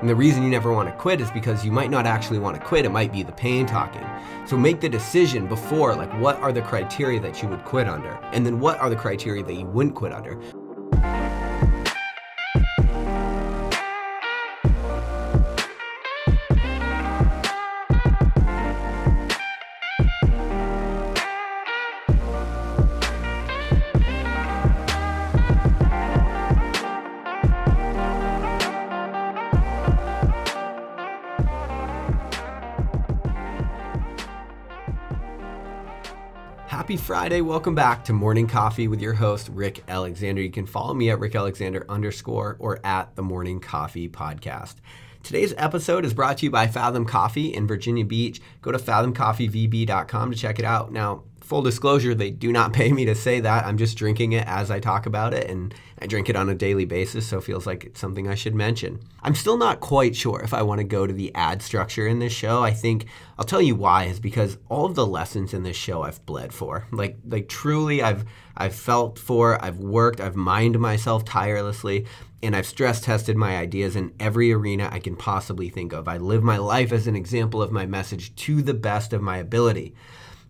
And the reason you never want to quit is because you might not actually want to quit. It might be the pain talking. So make the decision before, like, what are the criteria that you would quit under? And then what are the criteria that you wouldn't quit under? Happy Friday. Welcome back to Morning Coffee with your host, Rick Alexander. You can follow me at @RickAlexander_ or at the Morning Coffee Podcast. Today's episode is brought to you by Fathom Coffee in Virginia Beach. Go to fathomcoffeevb.com to check it out. Now, full disclosure, they do not pay me to say that. I'm just drinking it as I talk about it, and I drink it on a daily basis, so it feels like it's something I should mention. I'm still not quite sure if I want to go to the ad structure in this show. I think I'll tell you why is because all of the lessons in this show I've bled for. Like truly, I've felt for, I've worked, I've mined myself tirelessly, and I've stress tested my ideas in every arena I can possibly think of. I live my life as an example of my message to the best of my ability.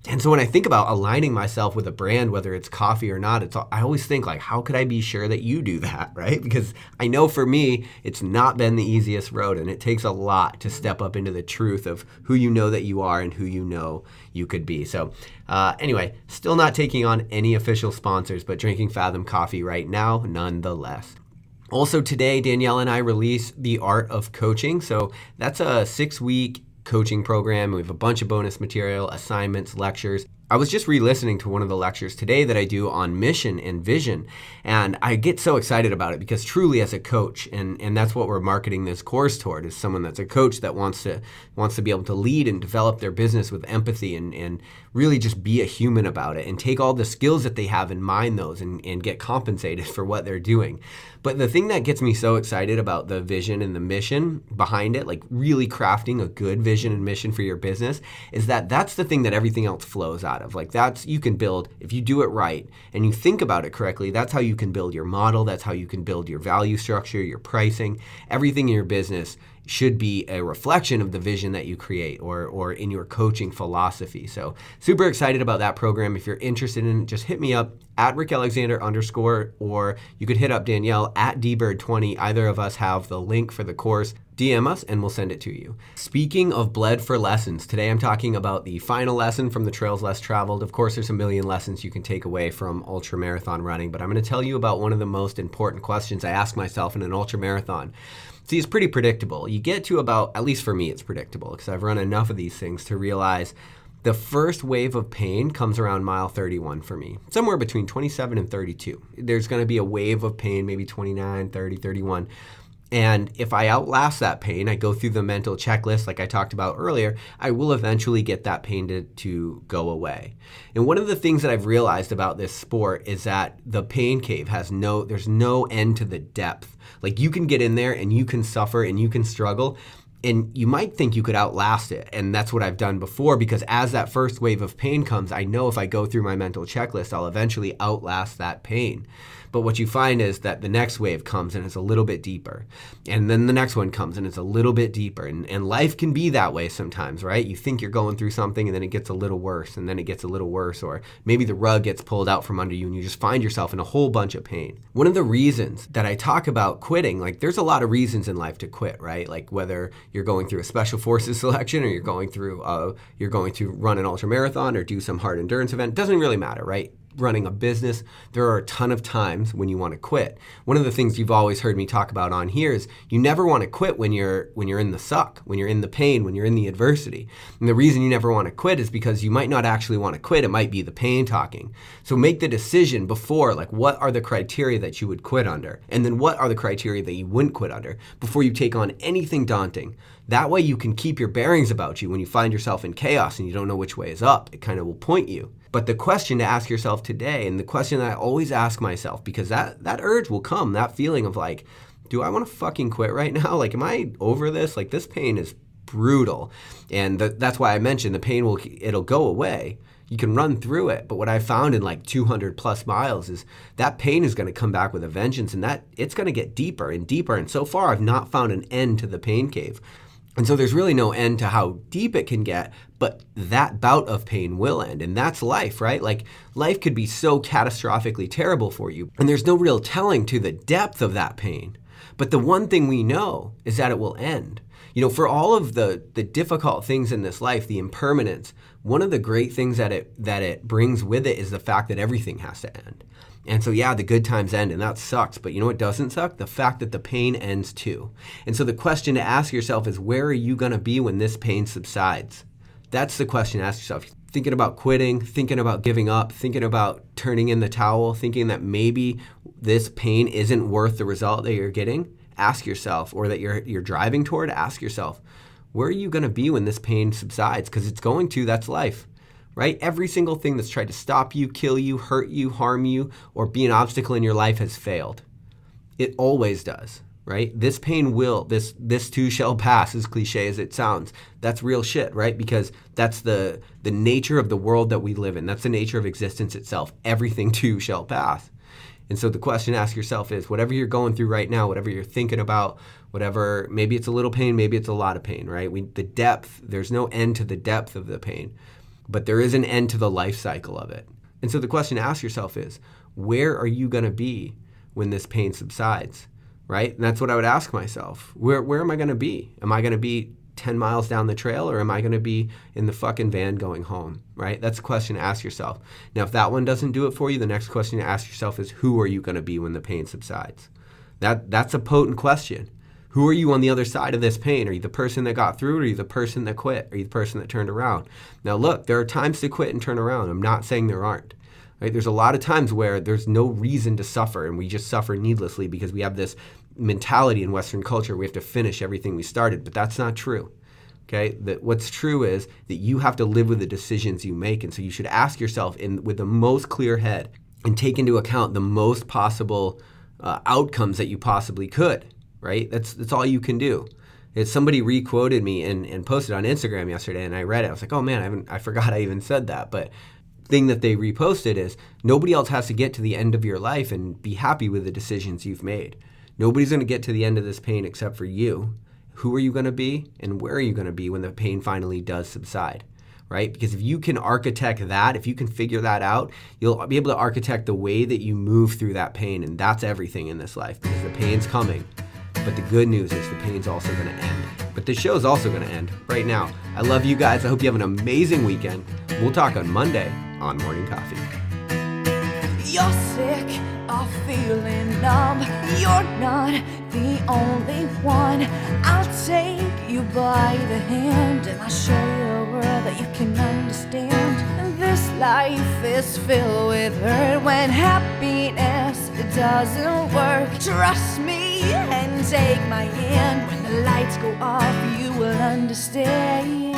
And so when I think about aligning myself with a brand, whether it's coffee or not, I always think, like, how could I be sure that you do that, right? Because I know for me, it's not been the easiest road, and it takes a lot to step up into the truth of who you know that you are and who you know you could be. So anyway, still not taking on any official sponsors, but drinking Fathom Coffee right now nonetheless. Also today, Danielle and I release The Art of Coaching. So that's a 6-week coaching program. We have a bunch of bonus material, assignments, lectures. I was just re-listening to one of the lectures today that I do on mission and vision, and I get so excited about it because truly as a coach, and that's what we're marketing this course toward, is someone that's a coach that wants to be able to lead and develop their business with empathy and really just be a human about it and take all the skills that they have and mine those and get compensated for what they're doing. But the thing that gets me so excited about the vision and the mission behind it, like really crafting a good vision and mission for your business, is that that's the thing that everything else flows out of. Like you can build, if you do it right and you think about it correctly, that's how you can build your model. That's how you can build your value structure, your pricing. Everything in your business should be a reflection of the vision that you create or in your coaching philosophy. So super excited about that program. If you're interested in it, just hit me up at @RickAlexander_, or you could hit up Danielle at dbird20. Either of us have the link for the course. DM us and we'll send it to you. Speaking of bled for lessons, today I'm talking about the final lesson from the Trails Less Traveled. Of course, there's a million lessons you can take away from ultra marathon running, but I'm going to tell you about one of the most important questions I ask myself in an ultra marathon. See, it's pretty predictable. You get to about, at least for me, it's predictable because I've run enough of these things to realize the first wave of pain comes around mile 31 for me, somewhere between 27 and 32. There's going to be a wave of pain, maybe 29, 30, 31. And if I outlast that pain, I go through the mental checklist like I talked about earlier, I will eventually get that pain to go away. And one of the things that I've realized about this sport is that the pain cave there's no end to the depth. Like you can get in there and you can suffer and you can struggle, and you might think you could outlast it. And that's what I've done before, because as that first wave of pain comes, I know if I go through my mental checklist, I'll eventually outlast that pain. But what you find is that the next wave comes and it's a little bit deeper. And then the next one comes and it's a little bit deeper. And life can be that way sometimes, right? You think you're going through something and then it gets a little worse, and then it gets a little worse, or maybe the rug gets pulled out from under you and you just find yourself in a whole bunch of pain. One of the reasons that I talk about quitting, like there's a lot of reasons in life to quit, right? Like whether you're going through a special forces selection or you're going to run an ultra marathon or do some hard endurance event, doesn't really matter, right? Running a business, there are a ton of times when you want to quit. One of the things you've always heard me talk about on here is you never want to quit when you're in the suck, when you're in the pain, when you're in the adversity. And the reason you never want to quit is because you might not actually want to quit. It might be the pain talking. So make the decision before, like, what are the criteria that you would quit under? And then what are the criteria that you wouldn't quit under before you take on anything daunting? That way you can keep your bearings about you when you find yourself in chaos and you don't know which way is up. It kind of will point you. But the question to ask yourself today, and the question that I always ask myself, because that urge will come, that feeling of like, do I want to fucking quit right now? Like, am I over this? Like, this pain is brutal. And that's why I mentioned the pain it'll go away. You can run through it, but what I found in like 200 plus miles is that pain is going to come back with a vengeance, and that it's going to get deeper and deeper. And so far, I've not found an end to the pain cave. And so there's really no end to how deep it can get, but that bout of pain will end. And that's life, right? Like life could be so catastrophically terrible for you, and there's no real telling to the depth of that pain. But the one thing we know is that it will end. You know, for all of the difficult things in this life, the impermanence, one of the great things that it brings with it is the fact that everything has to end. And so, yeah, the good times end, and that sucks. But you know what doesn't suck? The fact that the pain ends too. And so the question to ask yourself is, where are you going to be when this pain subsides? That's the question to ask yourself. Thinking about quitting, thinking about giving up, thinking about turning in the towel, thinking that maybe this pain isn't worth the result that you're getting, ask yourself, or that you're driving toward, ask yourself, where are you going to be when this pain subsides? Because it's going to, that's life. Right? Every single thing that's tried to stop you, kill you, hurt you, harm you, or be an obstacle in your life has failed. It always does, right? This pain will, this too shall pass, as cliche as it sounds. That's real shit, right? Because that's the nature of the world that we live in. That's the nature of existence itself. Everything too shall pass. And so the question to ask yourself is, whatever you're going through right now, whatever you're thinking about, whatever, maybe it's a little pain, maybe it's a lot of pain, right? The depth, there's no end to the depth of the pain. But there is an end to the life cycle of it. And so the question to ask yourself is, where are you going to be when this pain subsides, right? And that's what I would ask myself. Where am I going to be? Am I going to be 10 miles down the trail, or am I going to be in the fucking van going home, right? That's a question to ask yourself. Now, if that one doesn't do it for you, the next question to ask yourself is, who are you going to be when the pain subsides? That's a potent question. Who are you on the other side of this pain? Are you the person that got through it? Or are you the person that quit? Are you the person that turned around? Now look, there are times to quit and turn around. I'm not saying there aren't. Right? There's a lot of times where there's no reason to suffer, and we just suffer needlessly because we have this mentality in Western culture we have to finish everything we started, but that's not true. Okay? That what's true is that you have to live with the decisions you make, and so you should ask yourself with the most clear head and take into account the most possible outcomes that you possibly could. Right? That's all you can do. Somebody re-quoted me and posted on Instagram yesterday, and I read it. I was like, oh man, I forgot I even said that. But thing that they reposted is, nobody else has to get to the end of your life and be happy with the decisions you've made. Nobody's going to get to the end of this pain except for you. Who are you going to be, and where are you going to be when the pain finally does subside? Right? Because if you can architect that, if you can figure that out, you'll be able to architect the way that you move through that pain, and that's everything in this life, because the pain's coming. But the good news is the pain's also going to end. But the show's also going to end right now. I love you guys. I hope you have an amazing weekend. We'll talk on Monday on Morning Coffee. You're sick of feeling numb. You're not the only one. I'll take you by the hand, and I'll show you a world that you can understand. This life is filled with hurt when happiness doesn't work. Trust me and take my hand. When the lights go off, you will understand.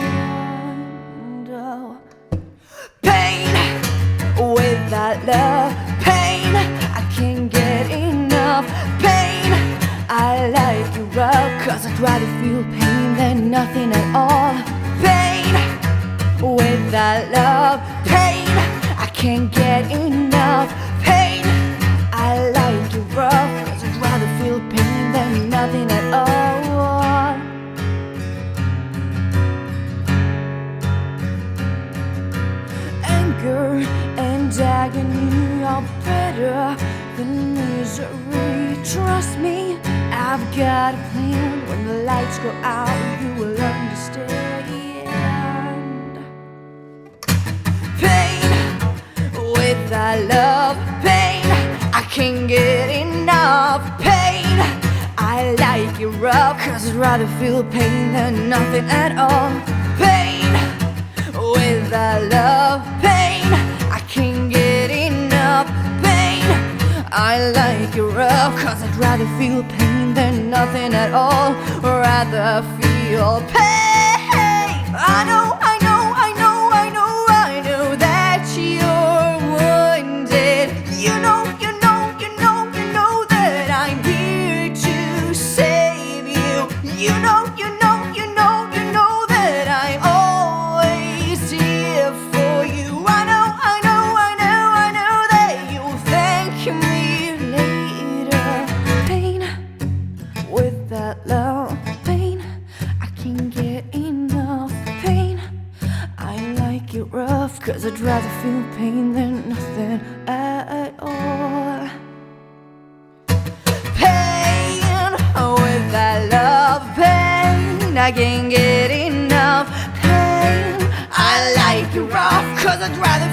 Oh. Pain without love, pain, I can't get enough. Pain, I like you rough, 'cause I'd rather feel pain than nothing at all. Pain without love, pain, I can't get enough. Pain, I like you rough, 'cause I'd rather feel pain than nothing at all. Anger and agony are better than misery. Trust me, I've got a plan. When the lights go out, you will understand. Pain without love, pain, I can't get enough. Pain, I like it rough, 'cause I'd rather feel pain than nothing at all. Pain without love, pain, I can't get enough. Pain, I like it rough, 'cause I'd rather feel pain than nothing at all. Rather feel pain. I know that you're wounded. You know that I'm here to save you. You know that I'm always here for you. I rather feel pain than nothing at all. Pain, with that love, pain, I can't get enough. Pain, I like it rough, 'cause I'd rather